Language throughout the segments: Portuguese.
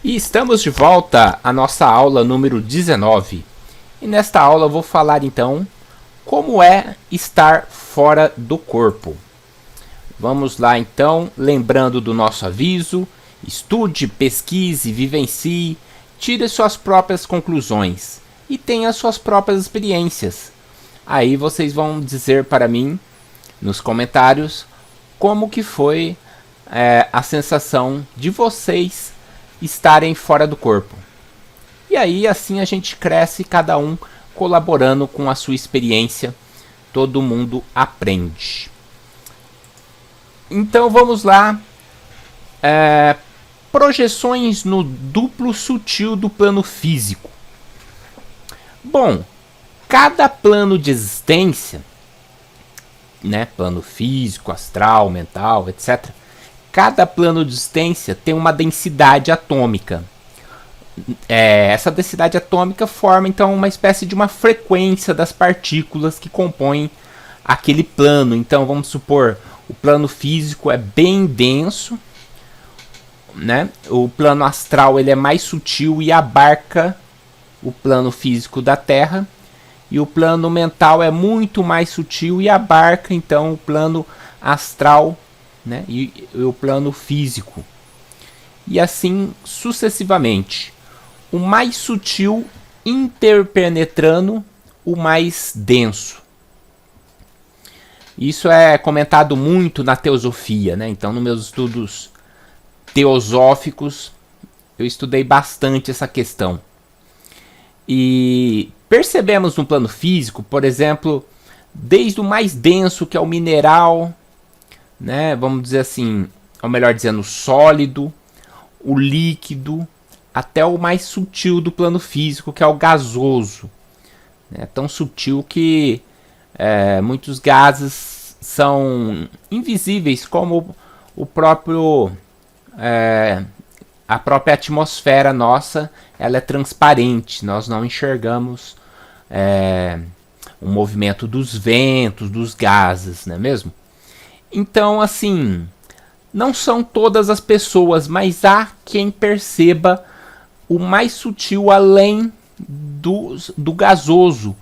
E estamos de volta à nossa aula número 19. E nesta aula eu vou falar então como é estar fora do corpo. Vamos lá então, lembrando do nosso aviso: estude, pesquise, vivencie, tire suas próprias conclusões e tenha suas próprias experiências. Aí vocês vão dizer para mim nos comentários como que foi a sensação de vocês estarem fora do corpo. E aí assim a gente cresce, cada um colaborando com a sua experiência, todo mundo aprende. Então vamos lá, projeções no duplo sutil do plano físico. Bom, cada plano de existência, né, plano físico, astral, mental, etc. Cada plano de existência tem uma densidade atômica. Essa densidade atômica forma então uma espécie de uma frequência das partículas que compõem aquele plano. Então vamos supor, o plano físico é bem denso, né? O plano astral ele é mais sutil e abarca o plano físico da Terra, e o plano mental é muito mais sutil e abarca então o plano astral, né? E o plano físico. E assim sucessivamente. O mais sutil interpenetrando o mais denso. Isso é comentado muito na teosofia, né? Então, nos meus estudos teosóficos, eu estudei bastante essa questão. E percebemos no plano físico, por exemplo, desde o mais denso, que é o mineral, né? Vamos dizer assim, ou melhor dizendo, o sólido, o líquido, até o mais sutil do plano físico, que é o gasoso. É tão sutil que muitos gases são invisíveis, como o próprio a própria atmosfera nossa, ela é transparente, nós não enxergamos o movimento dos ventos, dos gases, não é mesmo? Então, assim, não são todas as pessoas, mas há quem perceba o mais sutil além do gasoso,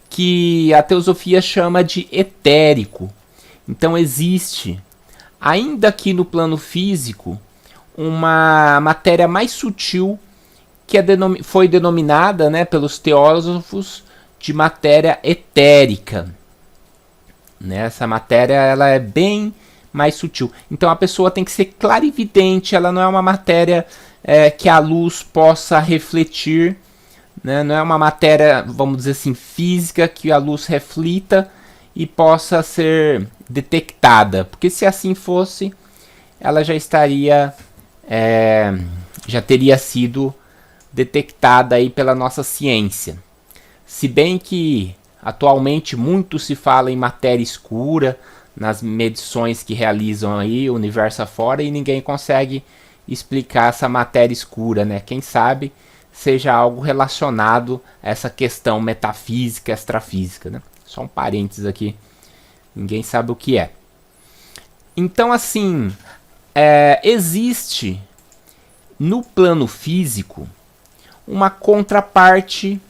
que a teosofia chama de etérico. Então existe, ainda aqui no plano físico, uma matéria mais sutil que foi denominada, né, pelos teósofos de matéria etérica. Essa matéria ela é bem mais sutil. Então a pessoa tem que ser clarividente, ela não é uma matéria que a luz possa refletir, né? Não é uma matéria, vamos dizer assim, física, que a luz reflita e possa ser detectada. Porque se assim fosse, ela já estaria, já teria sido detectada aí pela nossa ciência. Se bem que atualmente muito se fala em matéria escura nas medições que realizam aí o universo afora, e ninguém consegue explicar essa matéria escura, né? Quem sabe seja algo relacionado a essa questão metafísica, extrafísica, né? Só um parênteses aqui, ninguém sabe o que é. Então, assim, existe no plano físico uma contraparte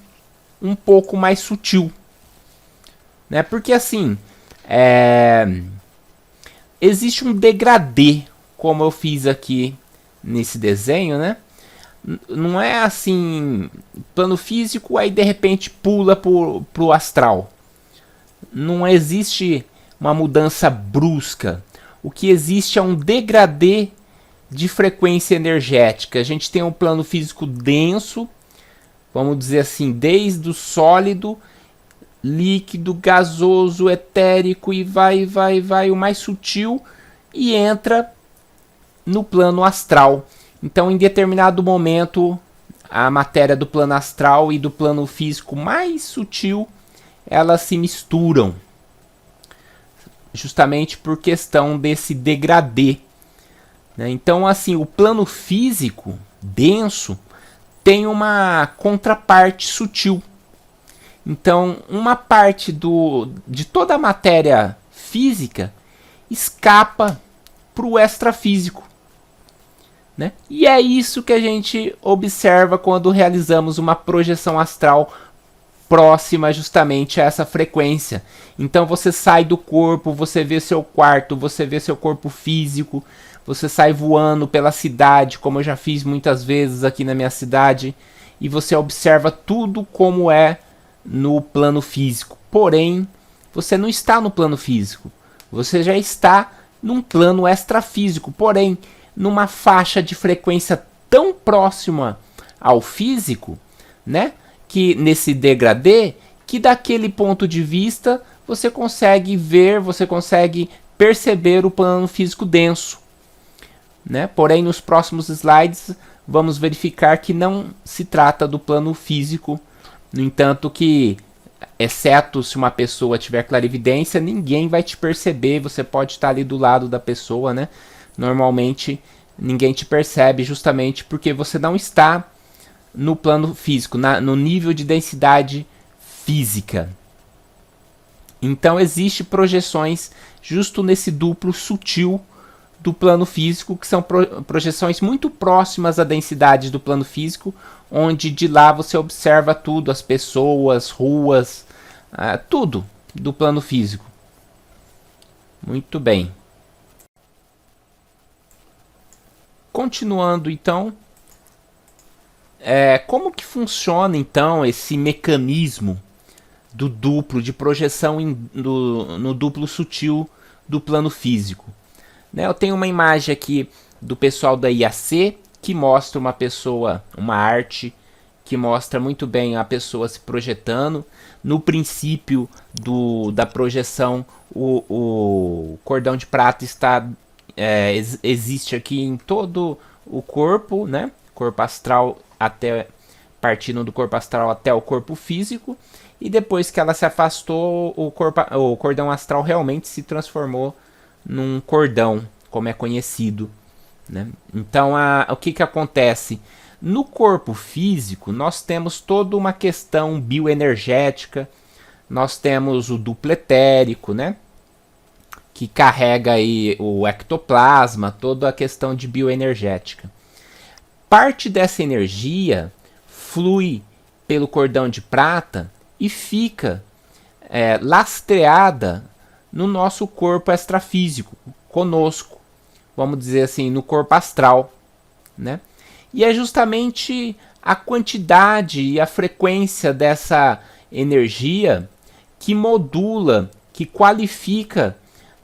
um pouco mais sutil, né? Porque assim, existe um degradê, como eu fiz aqui nesse desenho, né? Não é assim, plano físico, aí de repente pula pro astral. Não existe uma mudança brusca. O que existe é um degradê de frequência energética. A gente tem um plano físico denso, vamos dizer assim, desde o sólido, líquido, gasoso, etérico, e vai, o mais sutil, e entra no plano astral. Então, em determinado momento, a matéria do plano astral e do plano físico mais sutil, elas se misturam, justamente por questão desse degradê, né? Então, assim, o plano físico denso tem uma contraparte sutil. Então, uma parte de toda a matéria física escapa para o extrafísico. né? E é isso que a gente observa quando realizamos uma projeção astral próxima justamente a essa frequência. Então você sai do corpo, você vê seu quarto, você vê seu corpo físico, você sai voando pela cidade, como eu já fiz muitas vezes aqui na minha cidade, e você observa tudo como é no plano físico. Porém, você não está no plano físico, você já está num plano extrafísico, porém numa faixa de frequência tão próxima ao físico, né? Que nesse degradê, que daquele ponto de vista você consegue ver, você consegue perceber o plano físico denso, né? Porém, nos próximos slides vamos verificar que não se trata do plano físico. No entanto que, exceto se uma pessoa tiver clarividência, ninguém vai te perceber. Você pode estar ali do lado da pessoa, né? Normalmente ninguém te percebe justamente porque você não está no plano físico, no nível de densidade física. Então existe projeções justo nesse duplo sutil do plano físico, que são projeções muito próximas à densidade do plano físico, onde de lá você observa tudo, as pessoas, ruas, tudo do plano físico. Muito bem. Continuando então, como que funciona então esse mecanismo do duplo, de projeção no duplo sutil do plano físico? Eu tenho uma imagem aqui do pessoal da IAC que mostra uma pessoa, uma arte que mostra muito bem a pessoa se projetando. No princípio da projeção, o cordão de prata existe aqui em todo o corpo, né? Corpo astral, partindo do corpo astral até o corpo físico, e depois que ela se afastou, o cordão astral realmente se transformou num cordão, como é conhecido, né? Então o que acontece? No corpo físico nós temos toda uma questão bioenergética, nós temos o duplo etérico, né? Que carrega aí o ectoplasma, toda a questão de bioenergética. Parte dessa energia flui pelo cordão de prata e fica lastreada no nosso corpo extrafísico, conosco, vamos dizer assim, no corpo astral, né? E é justamente a quantidade e a frequência dessa energia que modula, que qualifica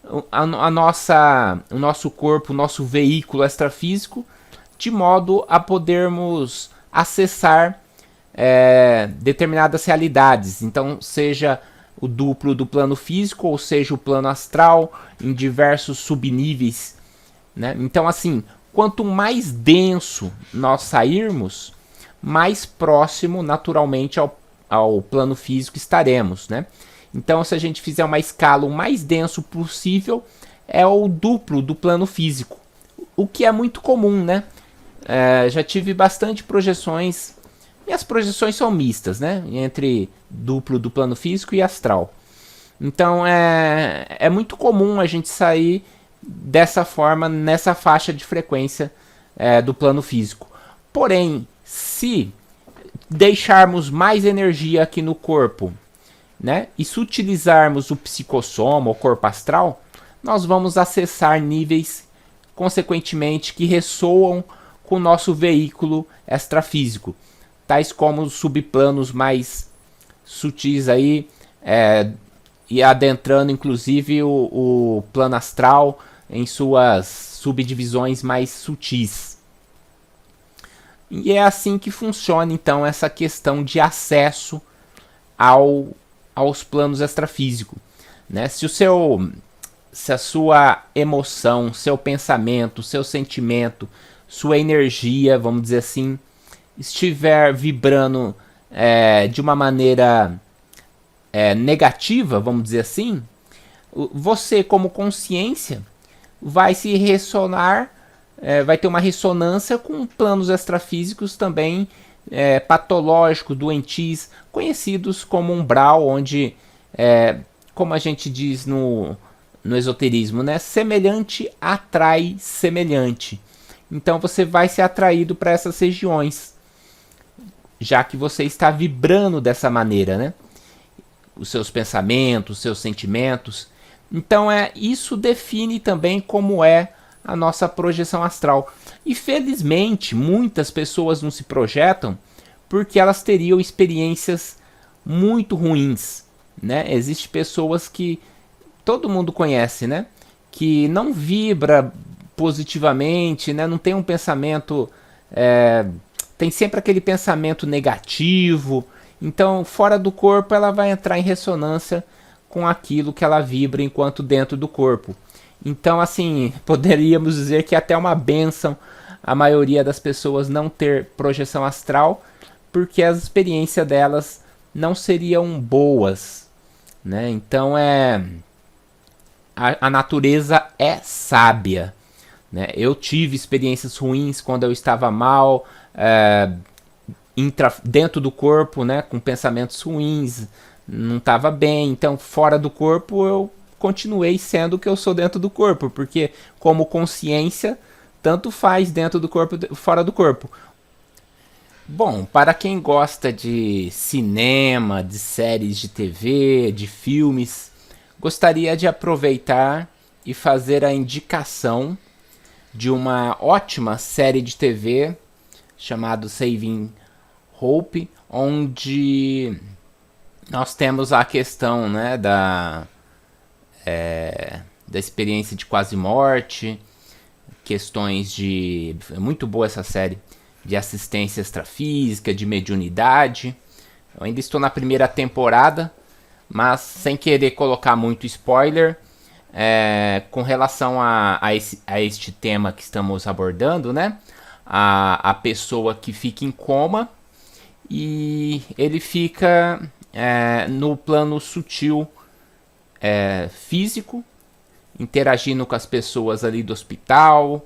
o nosso corpo, o nosso veículo extrafísico, de modo a podermos acessar determinadas realidades. Então, seja o duplo do plano físico, ou seja, o plano astral, em diversos subníveis, né? Então, assim, quanto mais denso nós sairmos, mais próximo, naturalmente, ao plano físico estaremos, né? Então, se a gente fizer uma escala o mais denso possível, é o duplo do plano físico, o que é muito comum, né? Já tive bastante projeções, e as projeções são mistas, né? Entre duplo do plano físico e astral. Então é muito comum a gente sair dessa forma, nessa faixa de frequência do plano físico. Porém, se deixarmos mais energia aqui no corpo, né? E se utilizarmos o psicossoma, o corpo astral, nós vamos acessar níveis, consequentemente, que ressoam com o nosso veículo extrafísico, tais como os subplanos mais sutis aí, e adentrando inclusive o plano astral em suas subdivisões mais sutis. E é assim que funciona então essa questão de acesso aos planos extrafísicos, né? Se a sua emoção, seu pensamento, seu sentimento, sua energia, vamos dizer assim, estiver vibrando de uma maneira negativa, vamos dizer assim, você como consciência vai se ressonar, vai ter uma ressonância com planos extrafísicos também patológicos, doentios, conhecidos como umbral, onde, como a gente diz no esoterismo, né, semelhante atrai semelhante. Então você vai ser atraído para essas regiões, já que você está vibrando dessa maneira, né? Os seus pensamentos, os seus sentimentos. Então isso define também como é a nossa projeção astral. E felizmente muitas pessoas não se projetam porque elas teriam experiências muito ruins, né? Existem pessoas que todo mundo conhece, né? Que não vibra positivamente, né? Não tem um pensamento, tem sempre aquele pensamento negativo. Então, fora do corpo, ela vai entrar em ressonância com aquilo que ela vibra enquanto dentro do corpo. Então, assim, poderíamos dizer que é até uma bênção a maioria das pessoas não ter projeção astral, porque as experiências delas não seriam boas, né? Então, a natureza é sábia, né? Eu tive experiências ruins quando eu estava mal, dentro do corpo, né, com pensamentos ruins, não estava bem. Então, fora do corpo, eu continuei sendo o que eu sou dentro do corpo, porque como consciência, tanto faz dentro do corpo e fora do corpo. Bom, para quem gosta de cinema, de séries de TV, de filmes, gostaria de aproveitar e fazer a indicação de uma ótima série de TV chamada Saving Hope, onde nós temos a questão, né, da experiência de quase morte, questões de... É muito boa essa série, de assistência extrafísica, de mediunidade. Eu ainda estou na primeira temporada, mas sem querer colocar muito spoiler, com relação a este tema que estamos abordando, né? A pessoa que fica em coma e ele fica no plano sutil físico, interagindo com as pessoas ali do hospital,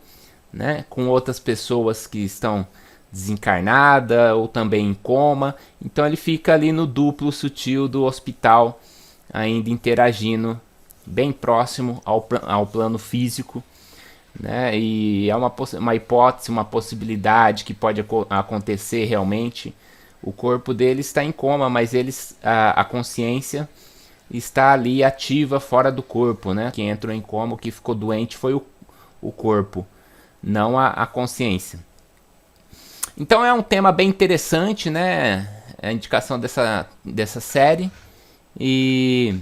né? Com outras pessoas que estão desencarnadas ou também em coma. Então ele fica ali no duplo sutil do hospital, ainda interagindo bem próximo ao plano físico, né? E é uma hipótese, uma possibilidade que pode acontecer realmente. O corpo dele está em coma, mas a consciência está ali ativa fora do corpo, né? Quem entrou em coma, o que ficou doente foi o corpo, não a consciência. Então é um tema bem interessante, né? A indicação dessa série. E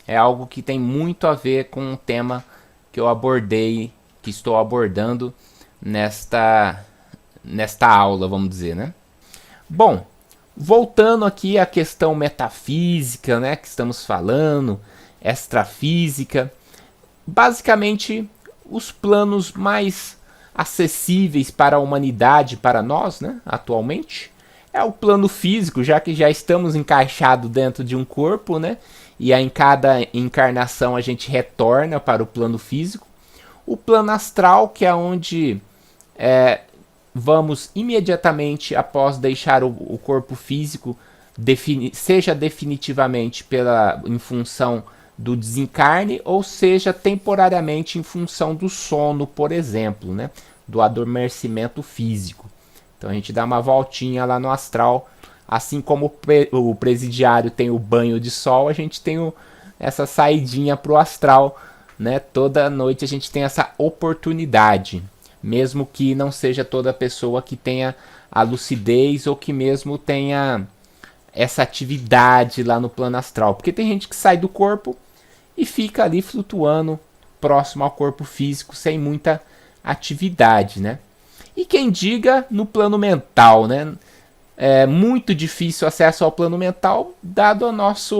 é algo que tem muito a ver com o tema que eu abordei, que estou abordando nesta aula, vamos dizer, né? Bom, voltando aqui à questão metafísica, né, que estamos falando, extrafísica, basicamente os planos mais acessíveis para a humanidade, para nós, né, atualmente, é o plano físico, já que já estamos encaixados dentro de um corpo, né, e em cada encarnação a gente retorna para o plano físico. O plano astral, que é onde vamos imediatamente após deixar o corpo físico, seja definitivamente em função do desencarne, ou seja temporariamente em função do sono, por exemplo, né? Do adormecimento físico. Então a gente dá uma voltinha lá no astral, assim como o presidiário tem o banho de sol, a gente tem essa saidinha pro astral, né? Toda noite a gente tem essa oportunidade, mesmo que não seja toda pessoa que tenha a lucidez ou que mesmo tenha essa atividade lá no plano astral, porque tem gente que sai do corpo e fica ali flutuando próximo ao corpo físico sem muita atividade, né? E quem diga no plano mental, né? É muito difícil acesso ao plano mental dado a nossa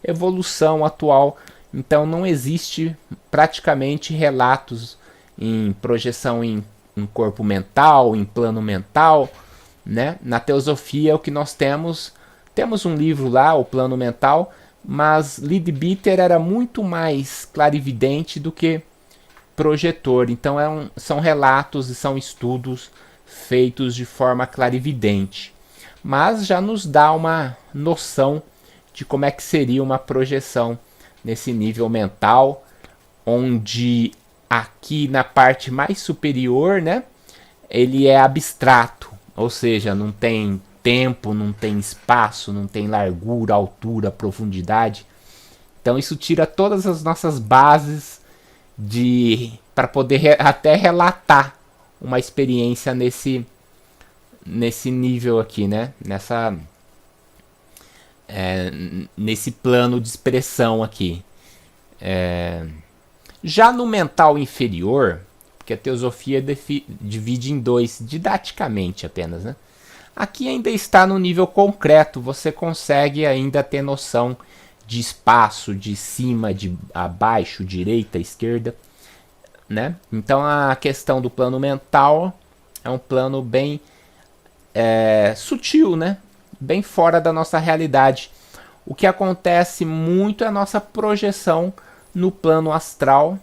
evolução atual. Então não existe praticamente relatos em projeção em corpo mental, em plano mental, né? Na teosofia o que nós temos um livro lá, o plano mental, mas Leadbeater era muito mais clarividente do que projetor. Então são relatos e são estudos feitos de forma clarividente, mas já nos dá uma noção de como é que seria uma projeção nesse nível mental, onde aqui na parte mais superior, né, ele é abstrato, ou seja, não tem tempo, não tem espaço, não tem largura, altura, profundidade. Então isso tira todas as nossas bases de para poder até relatar uma experiência nesse nível aqui, né? Nesse plano de expressão aqui. Já no mental inferior, porque a teosofia divide em dois, didaticamente apenas, né? Aqui ainda está no nível concreto, você consegue ainda ter noção de espaço, de cima, de abaixo, direita, esquerda, né? Então a questão do plano mental é um plano bem sutil, né? Bem fora da nossa realidade. O que acontece muito é a nossa projeção no plano astral,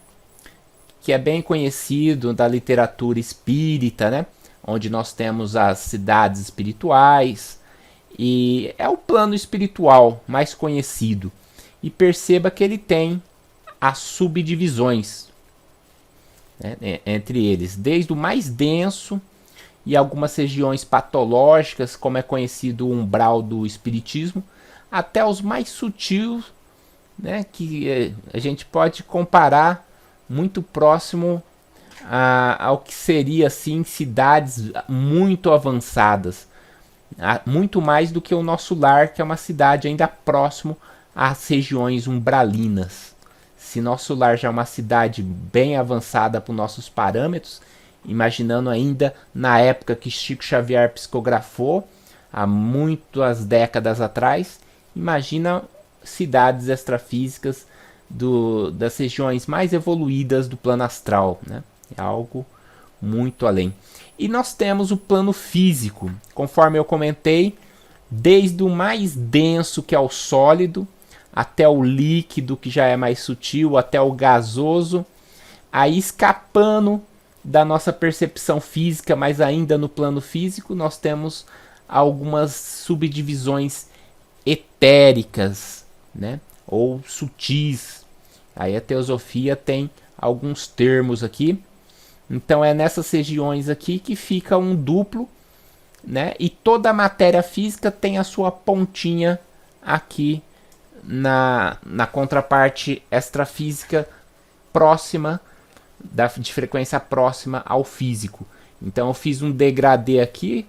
que é bem conhecido da literatura espírita, né? Onde nós temos as cidades espirituais, e é o plano espiritual mais conhecido. E perceba que ele tem as subdivisões, né, entre eles, desde o mais denso e algumas regiões patológicas, como é conhecido o umbral do espiritismo, até os mais sutis, né, que a gente pode comparar muito próximo ao que seria assim cidades muito avançadas, muito mais do que o nosso lar, que é uma cidade ainda próximo às regiões umbralinas. Se nosso lar já é uma cidade bem avançada para os nossos parâmetros, imaginando ainda na época que Chico Xavier psicografou, há muitas décadas atrás, imagina cidades extrafísicas das regiões mais evoluídas do plano astral, né? É algo muito além. E nós temos o plano físico, conforme eu comentei, desde o mais denso, que é o sólido, até o líquido, que já é mais sutil, até o gasoso, aí escapando da nossa percepção física, mas ainda no plano físico, nós temos algumas subdivisões etéricas, né? Ou sutis. Aí a teosofia tem alguns termos aqui. Então é nessas regiões aqui que fica um duplo, né? E toda a matéria física tem a sua pontinha aqui na contraparte extrafísica próxima, de frequência próxima ao físico. Então eu fiz um degradê aqui.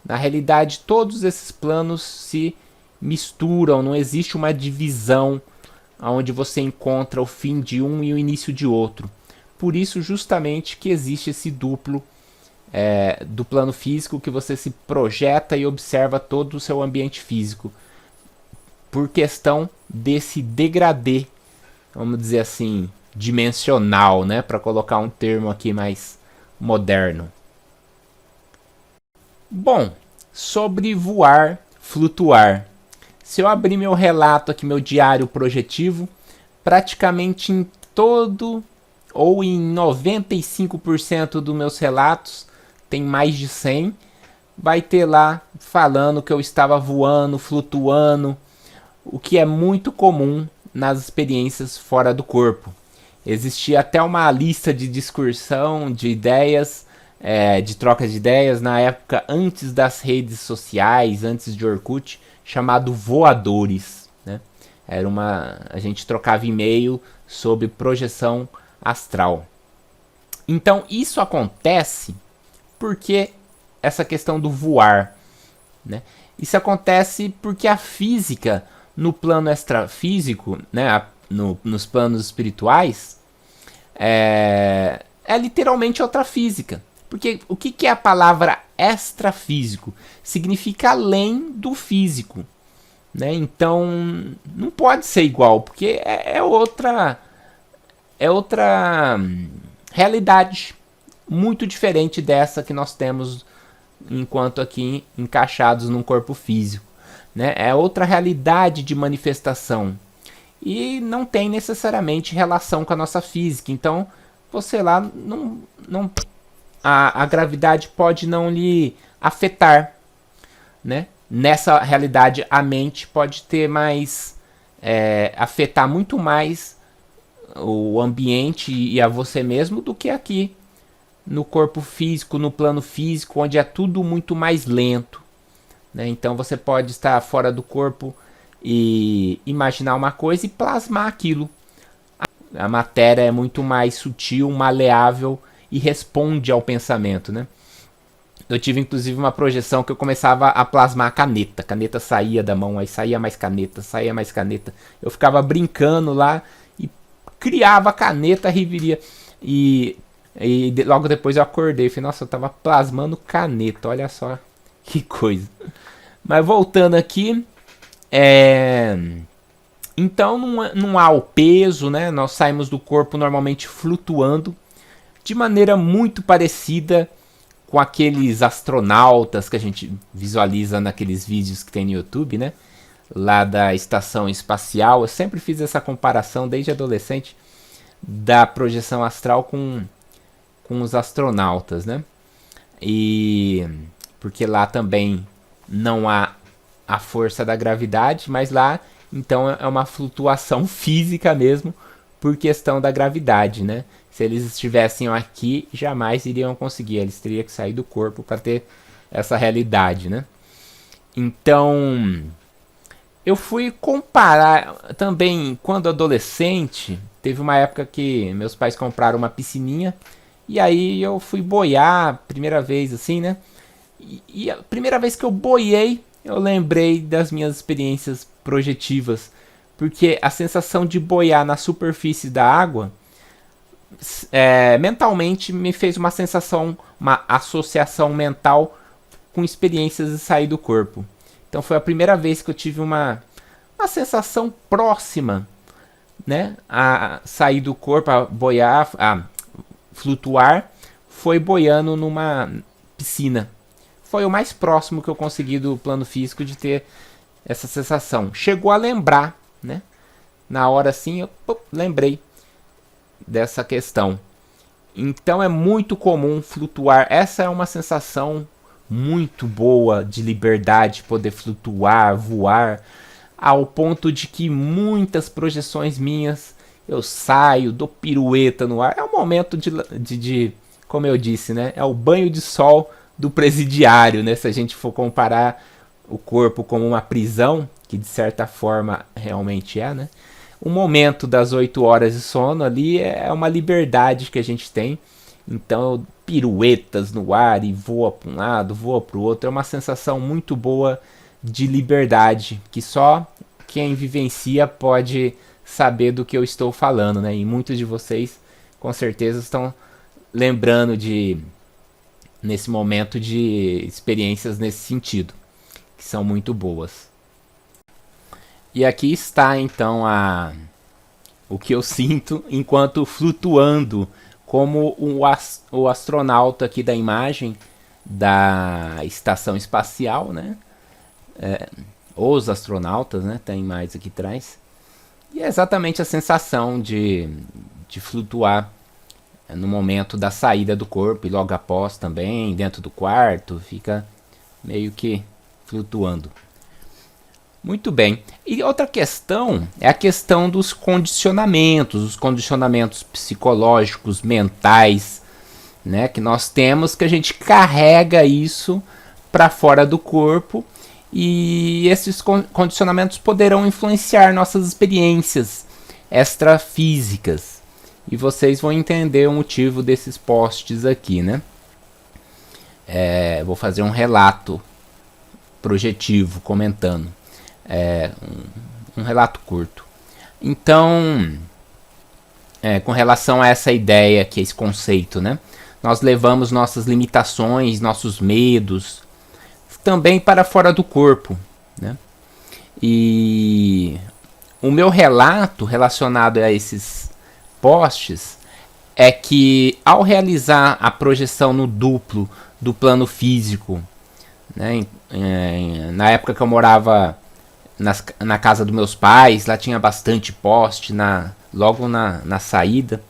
Na realidade, todos esses planos se misturam, não existe uma divisão onde você encontra o fim de um e o início de outro. Por isso, justamente, que existe esse duplo do plano físico, que você se projeta e observa todo o seu ambiente físico, por questão desse degradê, vamos dizer assim, dimensional, né? Para colocar um termo aqui mais moderno. Bom, sobre voar, flutuar. Se eu abrir meu relato aqui, meu diário projetivo, praticamente em todo ou em 95% dos meus relatos, tem mais de 100, vai ter lá falando que eu estava voando, flutuando, o que é muito comum nas experiências fora do corpo. Existia até uma lista de discussão, de ideias, de troca de ideias, na época antes das redes sociais, antes de Orkut, chamado Voadores, né? A gente trocava e-mail sobre projeção astral. Então isso acontece porque essa questão do voar, né? Isso acontece porque a física no plano extrafísico, né, nos planos espirituais, é literalmente outra física. Porque o que é a palavra extrafísico? Significa além do físico, né? Então não pode ser igual, porque é outra realidade muito diferente dessa que nós temos enquanto aqui encaixados num corpo físico, né? É outra realidade de manifestação e não tem necessariamente relação com a nossa física. Então você lá não a gravidade pode não lhe afetar, né? Nessa realidade a mente pode ter mais afetar muito mais o ambiente e a você mesmo do que aqui no corpo físico, no plano físico, onde é tudo muito mais lento, né? Então você pode estar fora do corpo e imaginar uma coisa e plasmar aquilo. A matéria é muito mais sutil, maleável e responde ao pensamento, né? Eu tive inclusive uma projeção que eu começava a plasmar a caneta. A caneta saía da mão, aí saía mais caneta, saía mais caneta. Eu ficava brincando lá e criava a caneta, reviria. E logo depois eu acordei. Falei, nossa, eu tava plasmando caneta, olha só que coisa. Mas voltando aqui, então não há o peso, né? Nós saímos do corpo normalmente flutuando de maneira muito parecida com aqueles astronautas que a gente visualiza naqueles vídeos que tem no YouTube, né? Lá da estação espacial. Eu sempre fiz essa comparação desde adolescente da projeção astral com os astronautas, né? E porque lá também não há a força da gravidade, mas lá então é uma flutuação física mesmo por questão da gravidade, né? Se eles estivessem aqui, jamais iriam conseguir. Eles teriam que sair do corpo para ter essa realidade, né? Então, eu fui comparar também quando adolescente. Teve uma época que meus pais compraram uma piscininha e aí eu fui boiar, primeira vez assim, né? E a primeira vez que eu boiei, eu lembrei das minhas experiências projetivas, porque a sensação de boiar na superfície da água mentalmente me fez uma sensação, uma associação mental com experiências de sair do corpo. Então foi a primeira vez que eu tive uma sensação próxima, né, a sair do corpo, a boiar, a flutuar, foi boiando numa piscina. Foi o mais próximo que eu consegui do plano físico de ter essa sensação. Chegou a lembrar, né? Na hora assim, eu lembrei dessa questão. Então é muito comum flutuar. Essa é uma sensação muito boa de liberdade, poder flutuar, voar, ao ponto de que muitas projeções minhas eu saio, dou pirueta no ar. É um momento de como eu disse, né? É o banho de sol do presidiário, né? Se a gente for comparar o corpo como uma prisão, que de certa forma realmente é, né? O momento das 8 horas de sono ali é uma liberdade que a gente tem. Então, piruetas no ar e voa para um lado, voa para o outro. É uma sensação muito boa de liberdade, que só quem vivencia pode saber do que eu estou falando, né? E muitos de vocês, com certeza, estão lembrando nesse momento de experiências nesse sentido, que são muito boas. E aqui está então o que eu sinto enquanto flutuando, como o astronauta aqui da imagem da estação espacial, né? Os astronautas, né? Tem mais aqui atrás. E é exatamente a sensação de flutuar no momento da saída do corpo e logo após também, dentro do quarto, fica meio que flutuando. Muito bem. E outra questão é a questão dos condicionamentos, os condicionamentos psicológicos, mentais, né, que nós temos, que a gente carrega isso para fora do corpo, e esses condicionamentos poderão influenciar nossas experiências extrafísicas. E vocês vão entender o motivo desses posts aqui, né? Vou fazer um relato projetivo, comentando. Um relato curto. Então, com relação a essa ideia, que é esse conceito, né? Nós levamos nossas limitações, nossos medos, também para fora do corpo, né? E o meu relato relacionado a esses posts é que ao realizar a projeção no duplo do plano físico, né, na época que eu morava na casa dos meus pais, lá tinha bastante poste logo na saída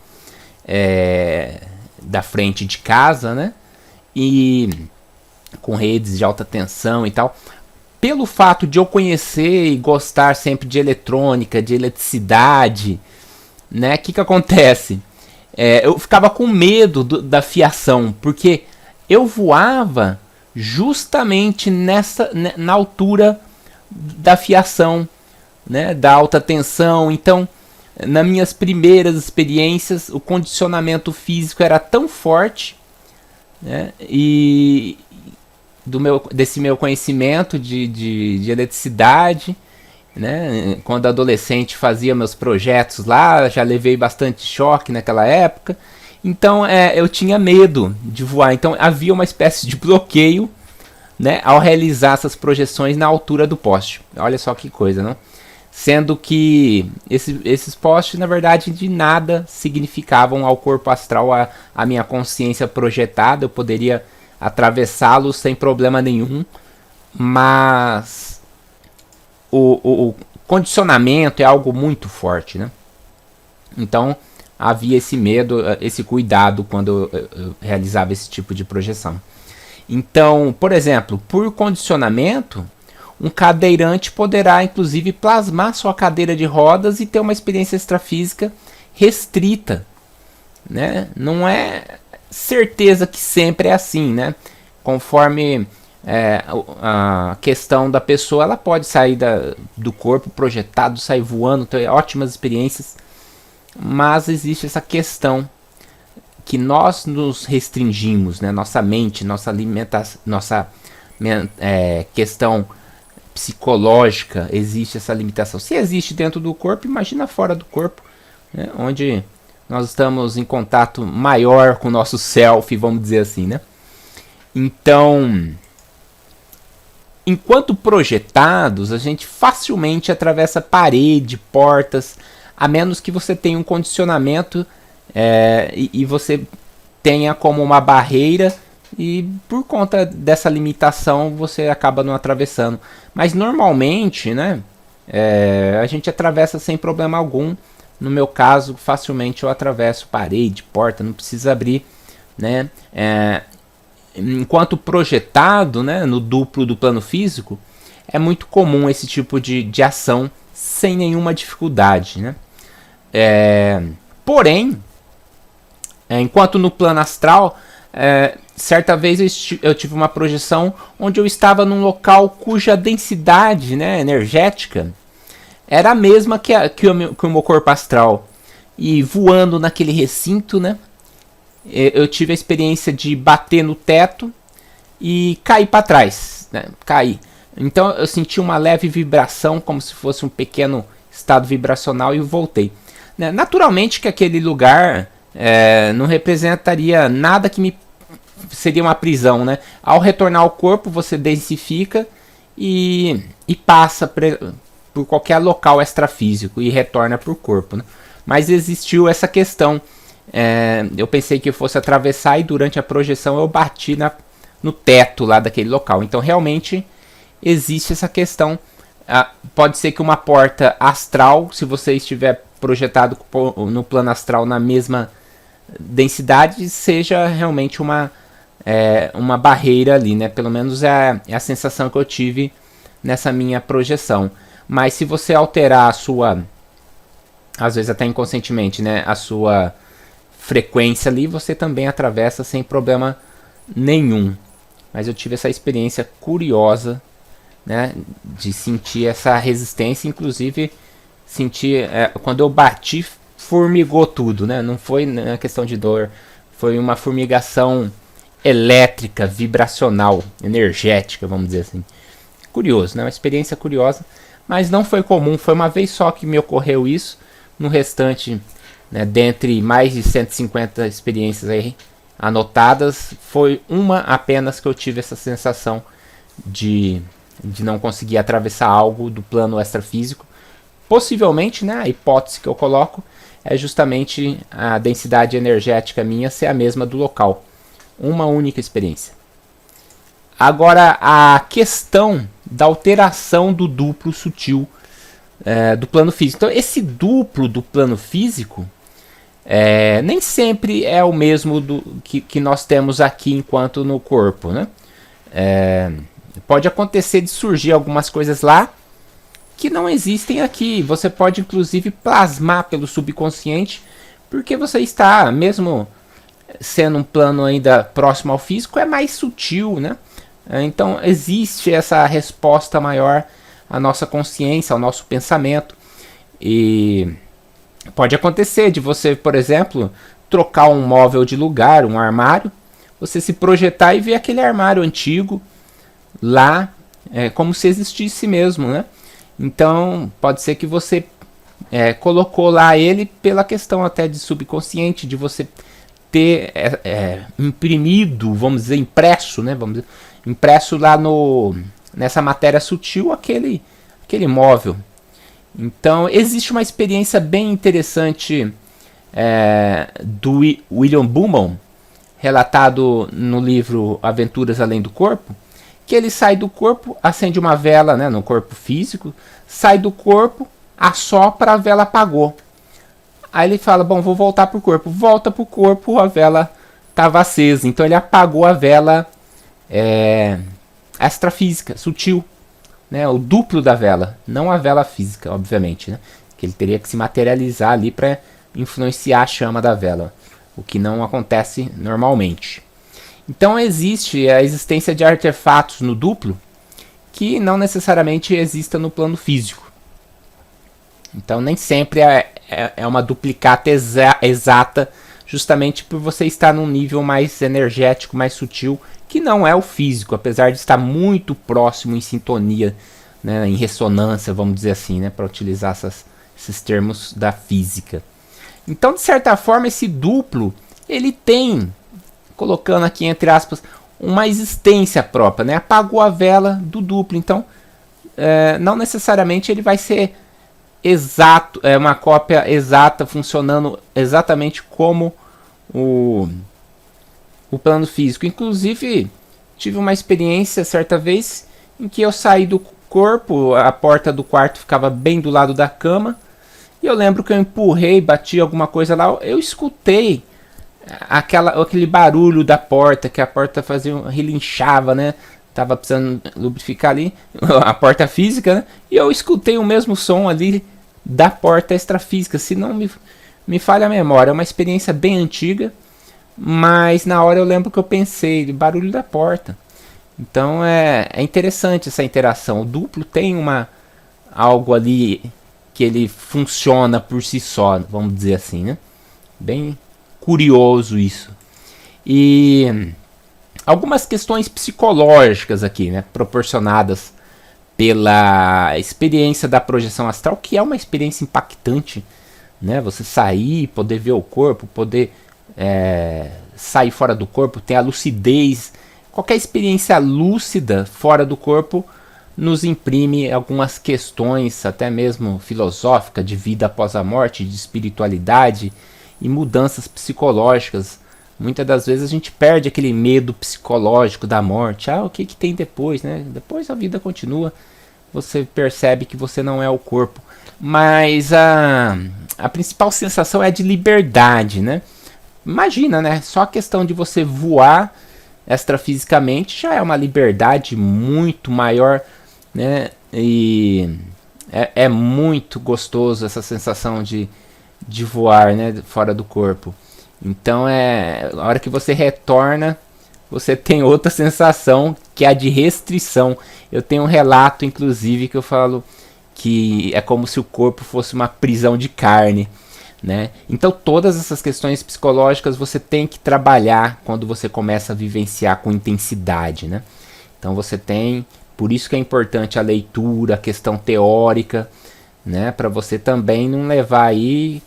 da frente de casa, né, e com redes de alta tensão e tal. Pelo fato de eu conhecer e gostar sempre de eletrônica, de eletricidade, né, o que acontece? eu ficava com medo da fiação, porque eu voava justamente na altura da fiação, né, da alta tensão. Então, nas minhas primeiras experiências, o condicionamento físico era tão forte, né, e desse meu conhecimento de eletricidade, né, quando adolescente fazia meus projetos lá, já levei bastante choque naquela época. Então eu tinha medo de voar, então havia uma espécie de bloqueio, né, ao realizar essas projeções na altura do poste. Olha só que coisa, não? Sendo que esses postes, na verdade, de nada significavam ao corpo astral, a minha consciência projetada. Eu poderia atravessá-los sem problema nenhum, mas o condicionamento é algo muito forte, né? Então havia esse medo, esse cuidado quando eu realizava esse tipo de projeção. Então, por exemplo, por condicionamento, um cadeirante poderá inclusive plasmar sua cadeira de rodas e ter uma experiência extrafísica restrita, né? Não é certeza que sempre é assim, né? Conforme a questão da pessoa, ela pode sair do corpo projetado, sair voando, ter ótimas experiências, mas existe essa questão que nós nos restringimos, né? Nossa mente, nossa alimentação, nossa questão psicológica, existe essa limitação. Se existe dentro do corpo, imagina fora do corpo, né? Onde nós estamos em contato maior com o nosso self, vamos dizer assim, né? Então, enquanto projetados, a gente facilmente atravessa parede, portas, a menos que você tenha um condicionamento e você tenha como uma barreira, e por conta dessa limitação você acaba não atravessando. Mas normalmente, né, a gente atravessa sem problema algum. No meu caso, facilmente eu atravesso parede, porta, não precisa abrir, né? Enquanto projetado, né, no duplo do plano físico, é muito comum esse tipo de ação sem nenhuma dificuldade, né? Porém, enquanto no plano astral, certa vez eu tive uma projeção onde eu estava num local cuja densidade, né, energética era a mesma que o meu corpo astral. E voando naquele recinto, né, eu tive a experiência de bater no teto e cair para trás, né, cair. Então eu senti uma leve vibração, como se fosse um pequeno estado vibracional, e voltei. Naturalmente que aquele lugar não representaria nada que seria uma prisão, né? Ao retornar ao corpo, você densifica e passa por qualquer local extrafísico e retorna para o corpo, né? Mas existiu essa questão. Eu pensei que eu fosse atravessar e durante a projeção eu bati no teto lá daquele local. Então realmente existe essa questão. Pode ser que uma porta astral, se você estiver projetado no plano astral na mesma densidade, seja realmente uma barreira ali, né? Pelo menos é a sensação que eu tive nessa minha projeção. Mas se você alterar a sua, às vezes até inconscientemente, né, a sua frequência ali, você também atravessa sem problema nenhum. Mas eu tive essa experiência curiosa, né, de sentir essa resistência, inclusive sentir quando eu bati, formigou tudo, né? Não foi na questão de dor, foi uma formigação elétrica, vibracional, energética, vamos dizer assim. Curioso, né? Uma experiência curiosa, mas não foi comum. Foi uma vez só que me ocorreu isso. No restante, né, dentre mais de 150 experiências aí anotadas, foi uma apenas que eu tive essa sensação de não conseguir atravessar algo do plano extrafísico. Possivelmente, né, a hipótese que eu coloco é justamente a densidade energética minha ser a mesma do local. Uma única experiência. Agora, a questão da alteração do duplo sutil do plano físico. Então, esse duplo do plano físico nem sempre é o mesmo que nós temos aqui enquanto no corpo, né? Pode acontecer de surgir algumas coisas lá que não existem aqui. Você pode inclusive plasmar pelo subconsciente porque você está, mesmo sendo um plano ainda próximo ao físico, é mais sutil, né? Então existe essa resposta maior à nossa consciência, ao nosso pensamento. E pode acontecer de você, por exemplo, trocar um móvel de lugar, um armário, você se projetar e ver aquele armário antigo lá, como se existisse mesmo, né? Então pode ser que você colocou lá ele pela questão até de subconsciente, de você ter imprimido, vamos dizer, impresso, né? Vamos dizer, impresso lá nessa matéria sutil aquele móvel. Então existe uma experiência bem interessante do William Buhlmann, relatado no livro Aventuras Além do Corpo, que ele sai do corpo, acende uma vela, né, no corpo físico, sai do corpo, assopra, a vela apagou. Aí ele fala, bom, vou voltar pro corpo. Volta pro corpo, a vela estava acesa. Então ele apagou a vela extrafísica, sutil, né, o duplo da vela, não a vela física, obviamente, né, que ele teria que se materializar ali para influenciar a chama da vela, o que não acontece normalmente. Então existe a existência de artefatos no duplo que não necessariamente exista no plano físico. Então nem sempre é uma duplicata exata, justamente por você estar num nível mais energético, mais sutil, que não é o físico, apesar de estar muito próximo, em sintonia, né, em ressonância, vamos dizer assim, né, para utilizar esses termos da física. Então, de certa forma, esse duplo, ele tem, colocando aqui entre aspas, uma existência própria, né? Apagou a vela do duplo, então não necessariamente ele vai ser exato, uma cópia exata, funcionando exatamente como o plano físico. Inclusive, tive uma experiência certa vez em que eu saí do corpo, a porta do quarto ficava bem do lado da cama, e eu lembro que eu empurrei, bati alguma coisa lá, eu escutei aquele barulho da porta, que a porta relinchava, né? Tava precisando lubrificar ali a porta física, né? E eu escutei o mesmo som ali da porta extrafísica, se não me falha a memória. É uma experiência bem antiga, mas na hora eu lembro que eu pensei, barulho da porta. Então é interessante essa interação. O duplo tem algo ali que ele funciona por si só, vamos dizer assim, né? Bem curioso isso. E algumas questões psicológicas aqui, né, proporcionadas pela experiência da projeção astral, que é uma experiência impactante, né? Você sair, poder ver o corpo, poder sair fora do corpo, ter a lucidez. Qualquer experiência lúcida fora do corpo nos imprime algumas questões, até mesmo filosóficas, de vida após a morte, de espiritualidade e mudanças psicológicas. Muitas das vezes a gente perde aquele medo psicológico da morte. O que tem depois, né? Depois a vida continua. Você percebe que você não é o corpo. Mas a principal sensação é de liberdade, né? Imagina, né? Só a questão de você voar extrafisicamente já é uma liberdade muito maior, né? E é muito gostoso essa sensação de voar, né, fora do corpo. Então a hora que você retorna, você tem outra sensação, que é a de restrição. Eu tenho um relato, inclusive, que eu falo que é como se o corpo fosse uma prisão de carne, né? Então todas essas questões psicológicas você tem que trabalhar quando você começa a vivenciar com intensidade, né? Então você tem, por isso que é importante a leitura, a questão teórica, né? Para você também não levar aí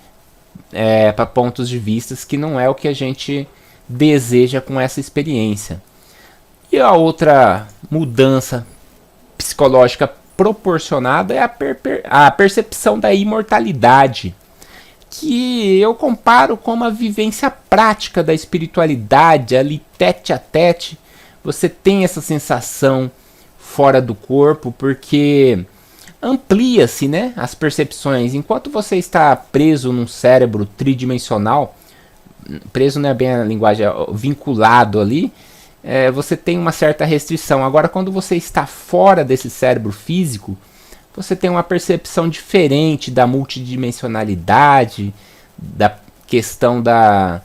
para pontos de vista que não é o que a gente deseja com essa experiência. E a outra mudança psicológica proporcionada é a percepção da imortalidade, que eu comparo com uma vivência prática da espiritualidade, ali tete a tete. Você tem essa sensação fora do corpo, porque amplia-se, né, as percepções. Enquanto você está preso num cérebro tridimensional, preso não é bem a linguagem, é vinculado ali, você tem uma certa restrição. Agora, quando você está fora desse cérebro físico, você tem uma percepção diferente da multidimensionalidade, questão da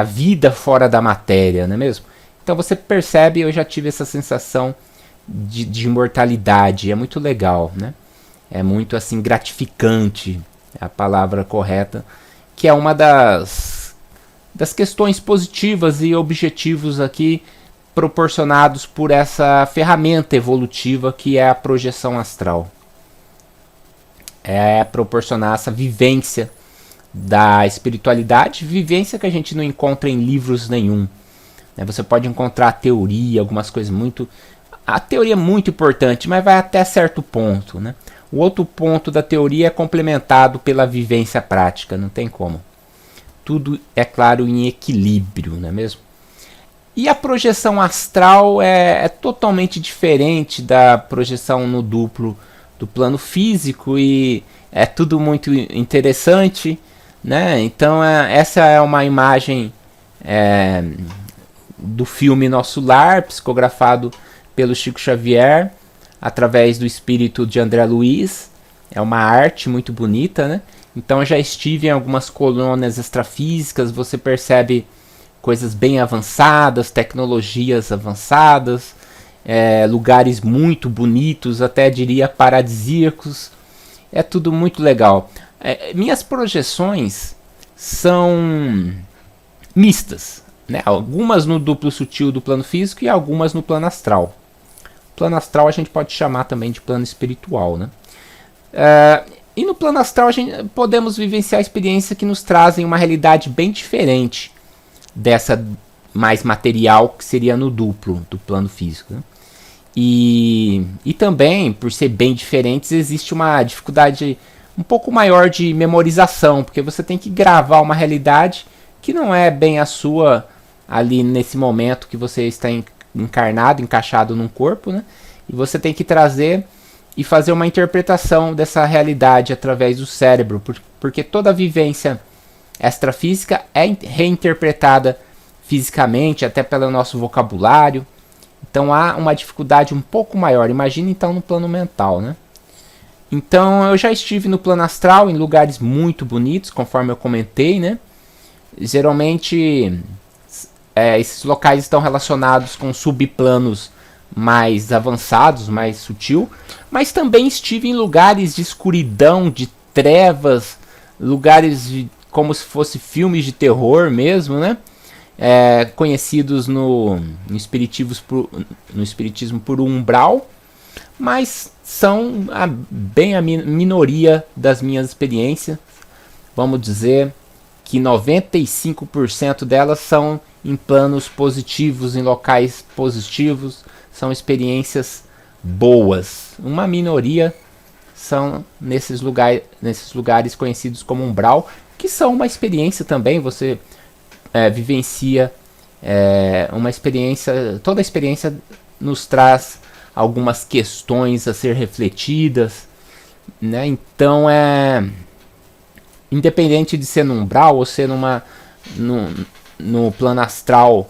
vida fora da matéria, não é mesmo? Então você percebe, eu já tive essa sensação de imortalidade, é muito legal, né? É muito assim gratificante, é a palavra correta, que é uma das questões positivas e objetivos aqui proporcionados por essa ferramenta evolutiva que é a projeção astral. É proporcionar essa vivência da espiritualidade, vivência que a gente não encontra em livros nenhum. Você pode encontrar a teoria, algumas coisas muito... A teoria é muito importante, mas vai até certo ponto, né? O outro ponto da teoria é complementado pela vivência prática, não tem como. Tudo, é claro, em equilíbrio, não é mesmo? E a projeção astral é totalmente diferente da projeção no duplo do plano físico e é tudo muito interessante, né? Então essa é uma imagem do filme Nosso Lar, psicografado pelo Chico Xavier, através do espírito de André Luiz. É uma arte muito bonita, né? Então eu já estive em algumas colônias extrafísicas, você percebe coisas bem avançadas, tecnologias avançadas, lugares muito bonitos, até diria paradisíacos. É tudo muito legal. Minhas projeções são mistas, né? Algumas no duplo sutil do plano físico e algumas no plano astral. O plano astral a gente pode chamar também de plano espiritual, né? E no plano astral a gente podemos vivenciar experiências que nos trazem uma realidade bem diferente dessa mais material que seria no duplo do plano físico, né? E também, por ser bem diferentes, existe uma dificuldade um pouco maior de memorização, porque você tem que gravar uma realidade que não é bem a sua ali nesse momento que você está encarnado, encaixado num corpo, né? E você tem que trazer e fazer uma interpretação dessa realidade através do cérebro, porque toda vivência extrafísica é reinterpretada fisicamente, até pelo nosso vocabulário. Então há uma dificuldade um pouco maior. Imagina então no plano mental, né? Então eu já estive no plano astral em lugares muito bonitos, conforme eu comentei, né? Geralmente esses locais estão relacionados com subplanos mais avançados, mais sutil, mas também estive em lugares de escuridão, de trevas, lugares como se fosse filmes de terror mesmo, né? Conhecidos no espiritismo por umbral, mas são bem a minoria das minhas experiências. Vamos dizer que 95% delas são em planos positivos, em locais positivos, são experiências boas. Uma minoria são nesses lugares conhecidos como umbral, que são uma experiência também. Você vivencia uma experiência, toda a experiência nos traz algumas questões a ser refletidas, né? Então independente de ser no umbral ou ser no plano astral,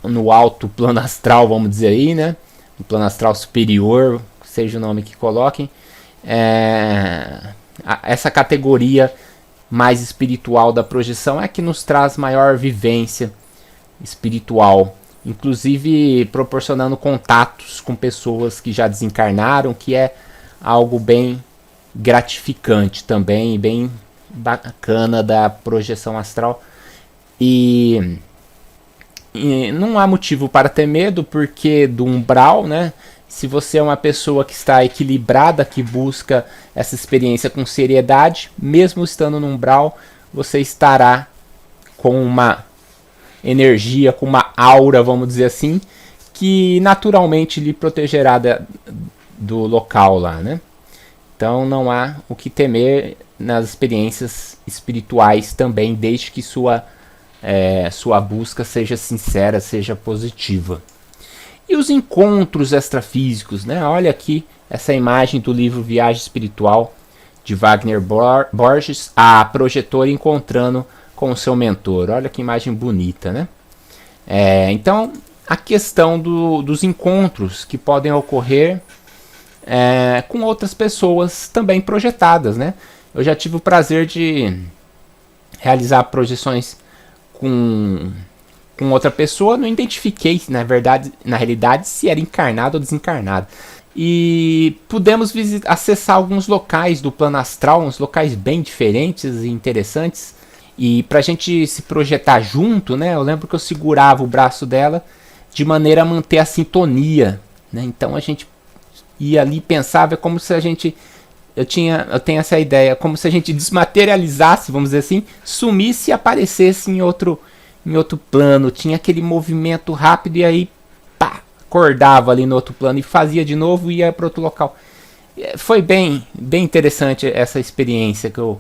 no alto plano astral, vamos dizer aí, né? No plano astral superior, seja o nome que coloquem, essa categoria mais espiritual da projeção é que nos traz maior vivência espiritual, inclusive proporcionando contatos com pessoas que já desencarnaram, que é algo bem gratificante também, bem bacana da projeção astral. E não há motivo para ter medo, porque do umbral, né? Se você é uma pessoa que está equilibrada, que busca essa experiência com seriedade, mesmo estando no umbral, você estará com uma energia, com uma aura, vamos dizer assim, que naturalmente lhe protegerá do local lá, né? Então não há o que temer nas experiências espirituais também, desde que sua busca seja sincera, seja positiva. E os encontros extrafísicos, né? Olha aqui essa imagem do livro Viagem Espiritual, de Wagner Borges, a projetora encontrando com o seu mentor. Olha que imagem bonita, né? Então, a questão dos encontros que podem ocorrer com outras pessoas também projetadas, né? Eu já tive o prazer de realizar projeções com outra pessoa, não identifiquei, na realidade, se era encarnado ou desencarnado. E pudemos acessar alguns locais do plano astral, uns locais bem diferentes e interessantes. E pra gente se projetar junto, né, eu lembro que eu segurava o braço dela de maneira a manter a sintonia, né? Então a gente ia ali e pensava como se a gente... Eu tenho essa ideia, como se a gente desmaterializasse, vamos dizer assim, sumisse e aparecesse em outro plano. Tinha aquele movimento rápido e aí, pá, acordava ali no outro plano e fazia de novo e ia para outro local. Foi bem interessante essa experiência que eu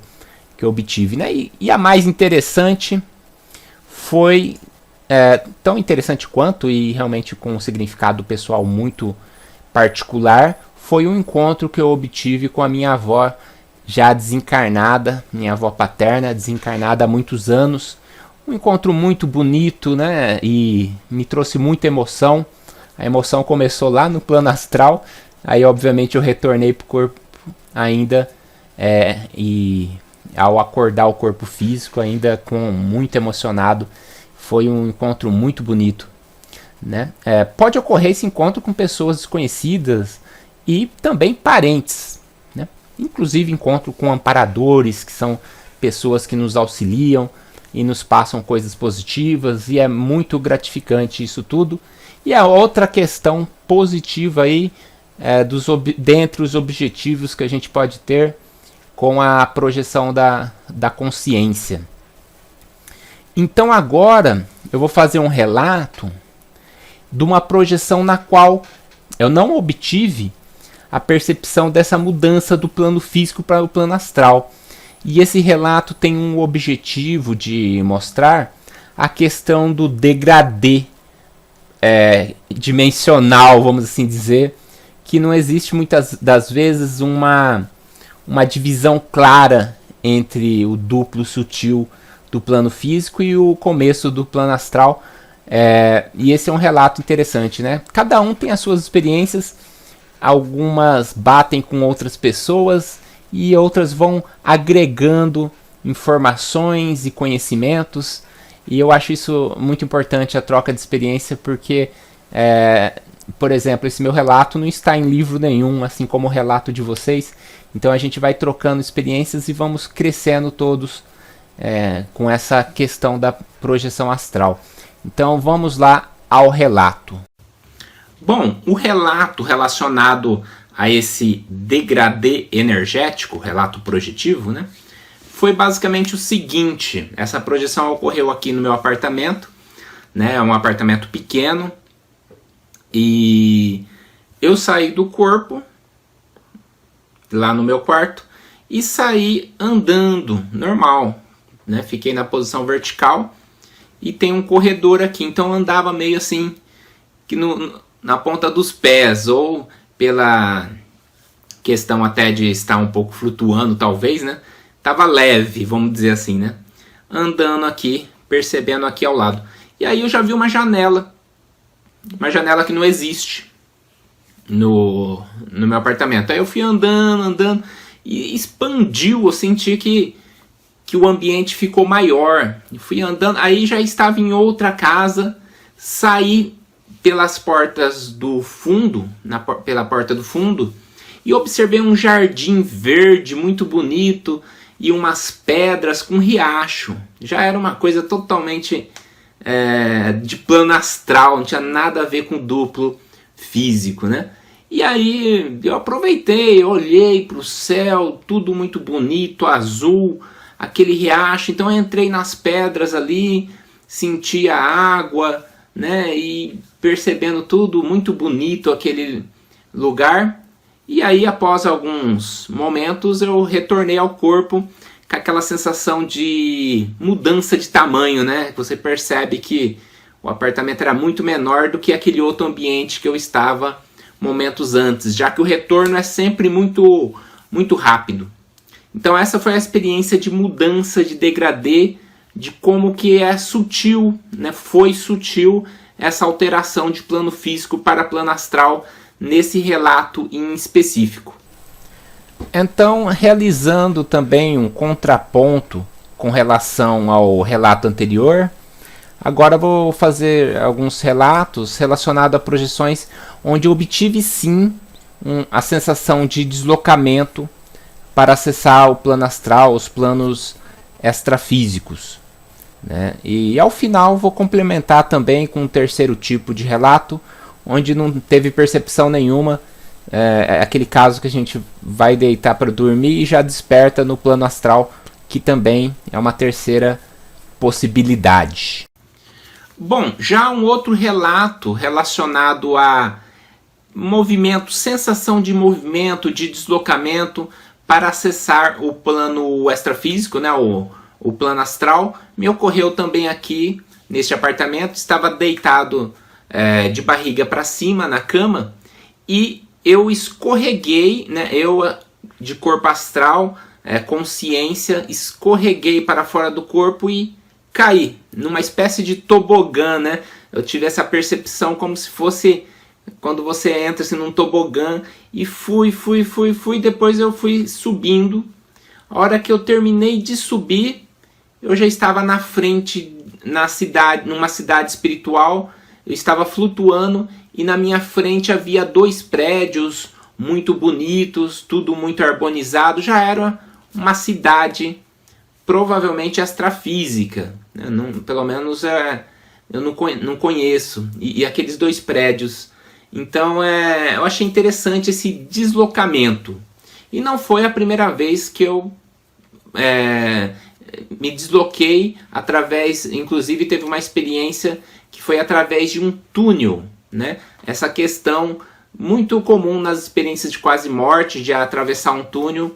obtive, né? E a mais interessante foi, tão interessante quanto, e realmente com um significado pessoal muito particular, foi um encontro que eu obtive com a minha avó já desencarnada, minha avó paterna, desencarnada há muitos anos. Um encontro muito bonito, né? E me trouxe muita emoção. A emoção começou lá no plano astral. Aí, obviamente, eu retornei para o corpo ainda. E ao acordar o corpo físico, ainda muito emocionado. Foi um encontro muito bonito, né? Pode ocorrer esse encontro com pessoas desconhecidas e também parentes, né? Inclusive encontro com amparadores, que são pessoas que nos auxiliam e nos passam coisas positivas, e é muito gratificante isso tudo. E a outra questão positiva aí, dentre os objetivos que a gente pode ter com a projeção da consciência. Então agora eu vou fazer um relato de uma projeção na qual eu não obtive a percepção dessa mudança do plano físico para o plano astral. E esse relato tem um objetivo de mostrar a questão do degradê dimensional, vamos assim dizer, que não existe muitas das vezes uma divisão clara entre o duplo sutil do plano físico e o começo do plano astral. E esse é um relato interessante, né? Cada um tem as suas experiências, algumas batem com outras pessoas e outras vão agregando informações e conhecimentos, e eu acho isso muito importante, a troca de experiência, porque, por exemplo, esse meu relato não está em livro nenhum, assim como o relato de vocês. Então a gente vai trocando experiências e vamos crescendo todos com essa questão da projeção astral. Então vamos lá ao relato. Bom, o relato relacionado a esse degradê energético, relato projetivo, né, foi basicamente o seguinte. Essa projeção ocorreu aqui no meu apartamento, né, um apartamento pequeno, e eu saí do corpo lá no meu quarto e saí andando normal, né, fiquei na posição vertical e tem um corredor aqui, então eu andava meio assim que na ponta dos pés, ou pela questão até de estar um pouco flutuando, talvez, né? Tava leve, vamos dizer assim, né? Andando aqui, percebendo aqui ao lado. E aí eu já vi uma janela que não existe no meu apartamento. Aí eu fui andando, e expandiu, eu senti que o ambiente ficou maior. E fui andando, aí já estava em outra casa, saí pelas portas do fundo, pela porta do fundo, e observei um jardim verde muito bonito e umas pedras com riacho. Já era uma coisa totalmente de plano astral, não tinha nada a ver com duplo físico, né? E aí eu aproveitei, olhei para o céu, tudo muito bonito, azul, aquele riacho. Então eu entrei nas pedras ali, senti a água, né? E percebendo tudo muito bonito, aquele lugar. E aí, após alguns momentos, eu retornei ao corpo com aquela sensação de mudança de tamanho, né? Você percebe que o apartamento era muito menor do que aquele outro ambiente que eu estava momentos antes, já que o retorno é sempre muito, muito rápido. Então essa foi a experiência de mudança, de degradê, de como que é sutil, né? Foi sutil essa alteração de plano físico para plano astral nesse relato em específico. Então, realizando também um contraponto com relação ao relato anterior. Agora vou fazer alguns relatos relacionados a projeções onde eu obtive sim a sensação de deslocamento para acessar o plano astral, os planos extrafísicos, né? E ao final vou complementar também com um terceiro tipo de relato, onde não teve percepção nenhuma. É aquele caso que a gente vai deitar para dormir e já desperta no plano astral, que também é uma terceira possibilidade. Bom, já um outro relato relacionado a movimento, sensação de movimento, de deslocamento para acessar o plano extrafísico, né, o plano astral, me ocorreu também aqui neste apartamento. Estava deitado de barriga para cima na cama e eu escorreguei, né, eu de corpo astral, consciência, escorreguei para fora do corpo e caí numa espécie de tobogã, né? Eu tive essa percepção como se fosse quando você entra assim, num tobogã, e fui, depois eu fui subindo. A hora que eu terminei de subir, eu já estava na frente, na cidade, numa cidade espiritual. Eu estava flutuando e na minha frente havia 2 prédios muito bonitos, tudo muito harmonizado. Já era uma cidade provavelmente extrafísica, né? Pelo menos eu não conheço. E aqueles 2 prédios. Então eu achei interessante esse deslocamento. E não foi a primeira vez que eu me desloquei através, inclusive teve uma experiência que foi através de um túnel, né? Essa questão muito comum nas experiências de quase morte, de atravessar um túnel.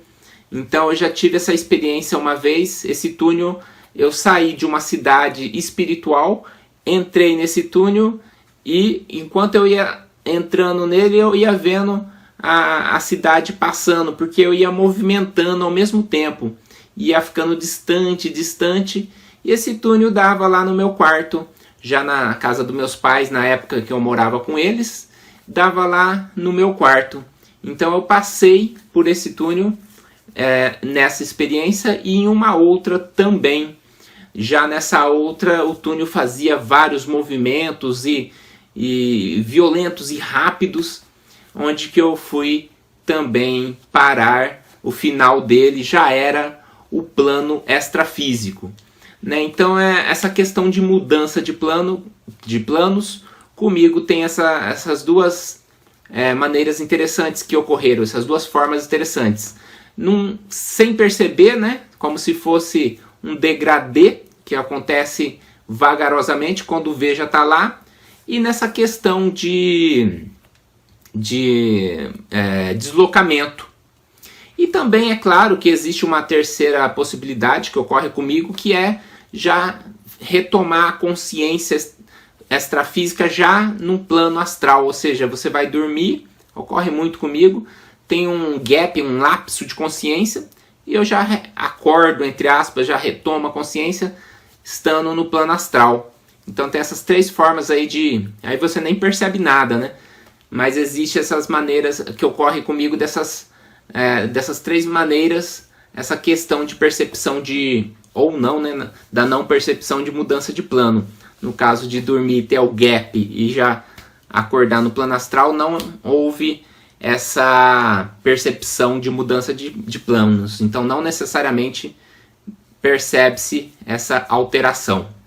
Então eu já tive essa experiência uma vez. Esse túnel, eu saí de uma cidade espiritual, entrei nesse túnel e enquanto eu ia entrando nele, eu ia vendo a cidade passando, porque eu ia movimentando ao mesmo tempo, ia ficando distante, e esse túnel dava lá no meu quarto, já na casa dos meus pais, na época que eu morava com eles, dava lá no meu quarto. Então eu passei por esse túnel nessa experiência e em uma outra também. Já nessa outra, o túnel fazia vários movimentos e violentos e rápidos, onde que eu fui também parar. O final dele já era o plano extrafísico, né? Então essa questão de mudança de planos, comigo tem essas duas maneiras interessantes que ocorreram, essas duas formas interessantes. Sem perceber, né? Como se fosse um degradê que acontece vagarosamente quando o V já está lá. E nessa questão de deslocamento. E também é claro que existe uma terceira possibilidade que ocorre comigo, que é já retomar a consciência extrafísica já num plano astral. Ou seja, você vai dormir, ocorre muito comigo, tem um gap, um lapso de consciência, e eu já acordo, entre aspas, já retomo a consciência estando no plano astral. Então tem essas 3 formas aí aí você nem percebe nada, né? Mas existe essas maneiras que ocorre comigo dessas 3 maneiras, essa questão de percepção ou não, né? Da não percepção de mudança de plano. No caso de dormir, ter o gap e já acordar no plano astral, não houve essa percepção de mudança de planos. Então não necessariamente percebe-se essa alteração.